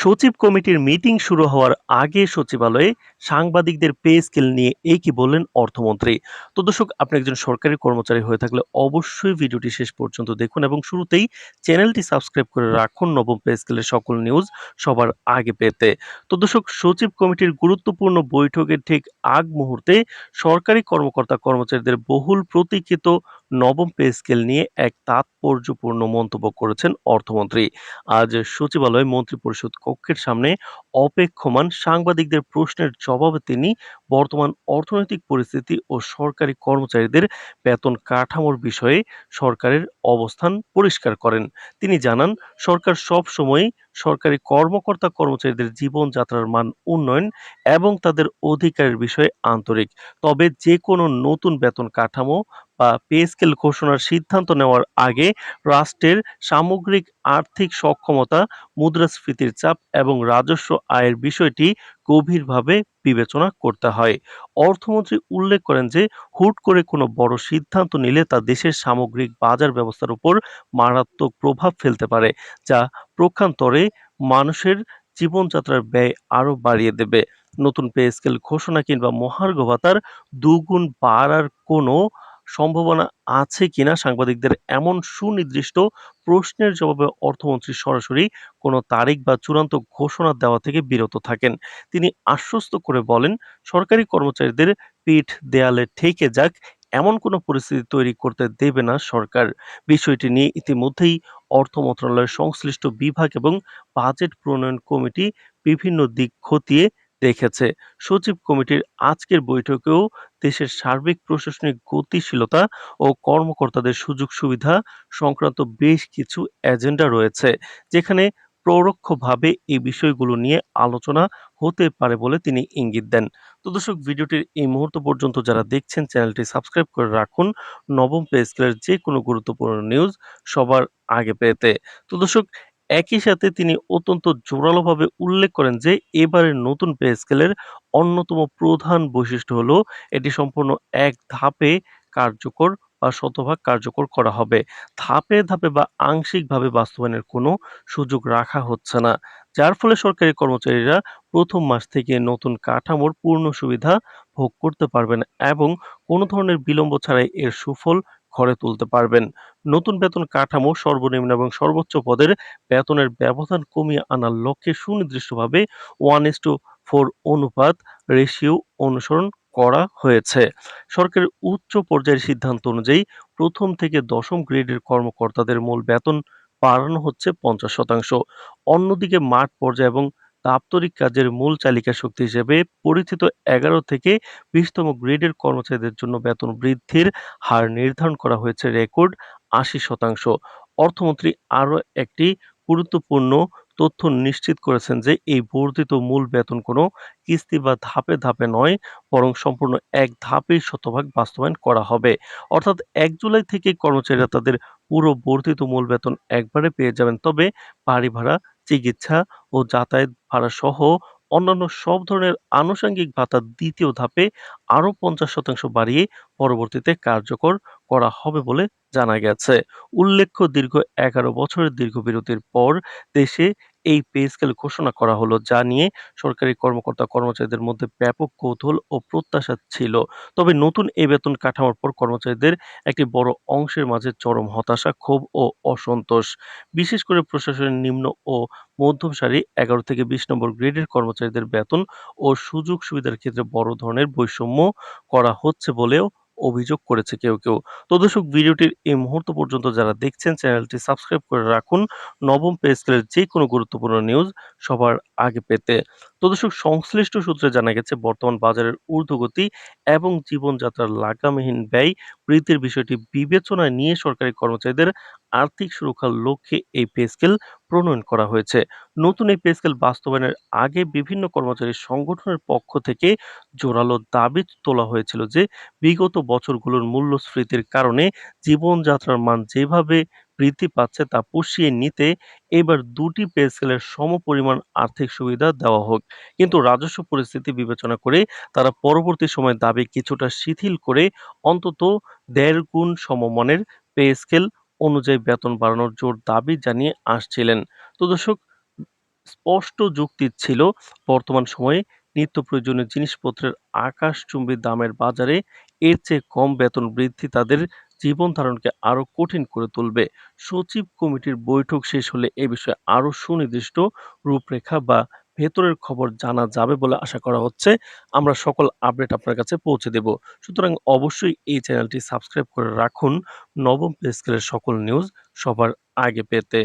সচিব কমিটির মিটিং শুরু হওয়ার আগে সচিবালয়ে সাংবাদিকদের পে স্কেল নিয়ে এই কি বললেন অর্থমন্ত্রী। তো দর্শক, আপনি একজন সরকারি কর্মচারী হয়ে থাকলে অবশ্যই ভিডিওটি শেষ পর্যন্ত দেখুন এবং শুরুতেই চ্যানেলটি সাবস্ক্রাইব করে রাখুন নবম পে স্কেলের সকল নিউজ সবার আগে পেতে। তো দর্শক, সচিব কমিটির গুরুত্বপূর্ণ বৈঠকের ঠিক আগ মুহূর্তে সরকারি কর্মকর্তা কর্মচারীদের বহুল প্রতীক্ষিত নবম পে স্কেল নিয়ে এক তাৎপর্যপূর্ণ মন্তব্য করেছেন অর্থমন্ত্রী। আজ সচিবালয়ে মন্ত্রিপরিষদ কক্ষের সামনে অপেক্ষমান সাংবাদিকদের প্রশ্নের জবাবে তিনি বর্তমান অর্থনৈতিক পরিস্থিতি ও সরকারি কর্মচারীদের বেতন কাঠামোর বিষয়ে সরকারের অবস্থান পরিষ্কার করেন। তিনি জানান, সরকার সব সময়ই সরকারি কর্মকর্তা কর্মচারীদের জীবনযাত্রার মান উন্নয়ন এবং তাদের অধিকারের বিষয়ে আন্তরিক। তবে যে কোনো নতুন বেতন কাঠামো বা পে স্কেল ঘোষণার সিদ্ধান্ত নেওয়ার আগে রাষ্ট্রের সামগ্রিক আর্থিক সক্ষমতা, মুদ্রাস্ফীতির চাপ এবং রাজস্ব আয়ের বিষয়টি গভীরভাবে বিবেচনা করতে হয়। অর্থমন্ত্রী উল্লেখ করেন যে হুট করে কোনো বড় সিদ্ধান্ত নিলে তা দেশের সামগ্রিক বাজার ব্যবস্থার উপর মারাত্মক প্রভাব ফেলতে পারে, যা পক্ষান্তরে মানুষের জীবনযাত্রার ব্যয় আরো বাড়িয়ে দেবে। নতুন পে স্কেল ঘোষণা কিংবা মহার্ঘ ভাতার দুগুণ বাড়ার কোনো সম্ভাবনা আছে কিনা সাংবাদিকদের এমন সুনির্দিষ্ট প্রশ্নের জবাবে অর্থমন্ত্রী সরাসরি কোনো তারিখ বা চূড়ান্ত ঘোষণা দেওয়া থেকে বিরত থাকেন। তিনি আশ্বস্ত করে বলেন, সরকারি কর্মচারীদের পিঠ দেয়ালে ঠেকে যাক এমন কোনো পরিস্থিতি তৈরি করতে দেবে না সরকার। বিষয়টি নিয়ে ইতিমধ্যেই অর্থ মন্ত্রণালয়ের সংশ্লিষ্ট বিভাগ এবং বাজেট প্রণয়ন কমিটি বিভিন্ন দিক খতিয়ে দেখেছে। সচিব কমিটির আজকের বৈঠকেও দেশের সার্বিক প্রশাসনিক গতিশীলতা ও কর্মকর্তাদের সুযোগ সুবিধা সংক্রান্ত বেশ কিছু এজেন্ডা রয়েছে, যেখানে পরোক্ষভাবে এই বিষয়গুলো নিয়ে আলোচনা হতে পারে বলে তিনি ইঙ্গিত দেন। তো দর্শক, ভিডিওটির এই মুহূর্ত পর্যন্ত যারা দেখছেন চ্যানেলটি সাবস্ক্রাইব করে রাখুন নবম পে স্কেলের যে কোনো গুরুত্বপূর্ণ নিউজ সবার আগে পেতে। তো দর্শক, একই সাথে তিনি অত্যন্ত জোরালোভাবে উল্লেখ করেন যে এবারের নতুন পে স্কেলের অন্যতম প্রধান বৈশিষ্ট্য হলো এটি সম্পূর্ণ এক ধাপে কার্যকর বা শতভাগ কার্যকর করা হবে। ধাপে ধাপে বা আংশিকভাবে বাস্তবায়নের কোনো সুযোগ রাখা হচ্ছে না, যার ফলে সরকারি কর্মচারীরা প্রথম মাস থেকে নতুন কাঠামোর পূর্ণ সুবিধা ভোগ করতে পারবেন এবং কোনো ধরনের বিলম্ব ছাড়াই এর সুফল ঘরে তুলতে পারবেন। নতুন বেতন কাঠামো সর্বনিম্ন এবং সর্বোচ্চ পদের বেতনের ব্যবধান কমিয়ে আনার লক্ষ্যে সুনির্দিষ্টভাবে 1:4 অনুপাত রেশিও অনুসরণ করা হয়েছে। সরকারের উচ্চ পর্যায়ের সিদ্ধান্ত অনুযায়ী প্রথম থেকে দশম গ্রেডের কর্মকর্তাদের মূল বেতন বাড়ানো হচ্ছে 50%। অন্যদিকে মাঠ পর্যায়ে এবং দাপ্তরিক কাজের মূল চালিকা শক্তি হিসেবে পরিচিত 11 থেকে 20তম গ্রেডের কর্মচারীদের জন্য বেতন বৃদ্ধির হার নির্ধারণ করা হয়েছে রেকর্ড 80%। অর্থমন্ত্রী আরও একটি গুরুত্বপূর্ণ তথ্য নিশ্চিত করেছেন যে এই বর্ধিত মূল বেতন কোনো কিস্তি বা ধাপে ধাপে নয়, বরং সম্পূর্ণ এক ধাপেই শতভাগ বাস্তবায়ন করা হবে। অর্থাৎ ১ জুলাই থেকে কর্মচারীরা তাদের পুরো বর্ধিত মূল বেতন একবারে পেয়ে যাবেন। তবে বাড়ি ভাড়া, চিকিৎসা ও যাতায়াত ভাড়া সহ অন্যান্য সব ধরনের আনুষঙ্গিক ভাতা দ্বিতীয় ধাপে আরও 50% বাড়িয়ে পরবর্তীতে কার্যকর করা হবে বলে জানা গেছে। উল্লেখ্য, দীর্ঘ ১১ বছরের দীর্ঘ বিরতির পর দেশে এই পে স্কেল ঘোষণা করা হলো, যা নিয়ে সরকারি কর্মকর্তা কর্মচারীদের মধ্যে ব্যাপক কৌতূহল ও প্রত্যাশা ছিল। তবে নতুন এই বেতন কাঠামোর পর কর্মচারীদের একটি বড় অংশের মাঝে চরম হতাশা, ক্ষোভ ও অসন্তোষ। বিশেষ করে প্রশাসনের নিম্ন ও মধ্যম সারি ১১ থেকে ২০ নম্বর গ্রেডের কর্মচারীদের বেতন ও সুযোগ সুবিধার ক্ষেত্রে বড় ধরনের বৈষম্য করা হচ্ছে বলেও অভিযোগ করেছে কেউ। তো দর্শক, ভিডিওটির এই মুহূর্ত পর্যন্ত যারা দেখছেন চ্যানেলটি সাবস্ক্রাইব করে রাখুন নবম পে স্কেলের যে কোনো গুরুত্বপূর্ণ নিউজ সবার আগে পেতে। তো দর্শক, সংশ্লিষ্ট সূত্রে জানা গেছে বর্তমান বাজারের ঊর্ধ্বগতি এবং জীবনযাত্রার লাগামহীন ব্যয় বৃদ্ধির বিষয়টি বিবেচনায় নিয়ে সরকারি কর্মচারীদের আর্থিক সুরক্ষার লক্ষ্যে এই পে স্কেল প্রণয়ন করা হয়েছে। নতুন এই পে স্কেল বাস্তবায়নের আগে বিভিন্ন কর্মচারী সংগঠনের পক্ষ থেকে জোরালো দাবি তোলা হয়েছিল যে বিগত বছরগুলোর মূল্যস্ফীতির কারণে জীবনযাত্রার মান যেভাবে বৃদ্ধি পাচ্ছে তা পুষিয়ে নিতে এবার দুটি পে স্কেলের সমপরিমাণ আর্থিক সুবিধা দেওয়া হোক। কিন্তু রাজস্ব পরিস্থিতি বিবেচনা করে তারা পরবর্তী সময়ে দাবি কিছুটা শিথিল করে অন্তত ১.৫ গুণ সমমানের পে স্কেল অনুযায়ী বেতন বাড়ানোর জোর দাবি জানিয়ে আসছিলেন। তো দর্শক, স্পষ্ট যুক্তি ছিল, বর্তমান সময়ে নিত্য প্রয়োজনীয় জিনিসপত্রের আকাশচুম্বী দামের বাজারে এর চেয়ে কম বেতন বৃদ্ধি তাদের জীবন ধারণকে আরো কঠিন করে তুলবে। সচিব কমিটির বৈঠক শেষ হলে এ বিষয়ে আরো সুনির্দিষ্ট রূপরেখা বা ভেতরের খবর জানা যাবে বলে আশা করা হচ্ছে। আমরা সকল আপডেট আপনার কাছে পৌঁছে দেব। সুতরাং অবশ্যই এই চ্যানেলটি সাবস্ক্রাইব করে রাখুন নবম পে স্কেলের সকল নিউজ সবার আগে পেতে।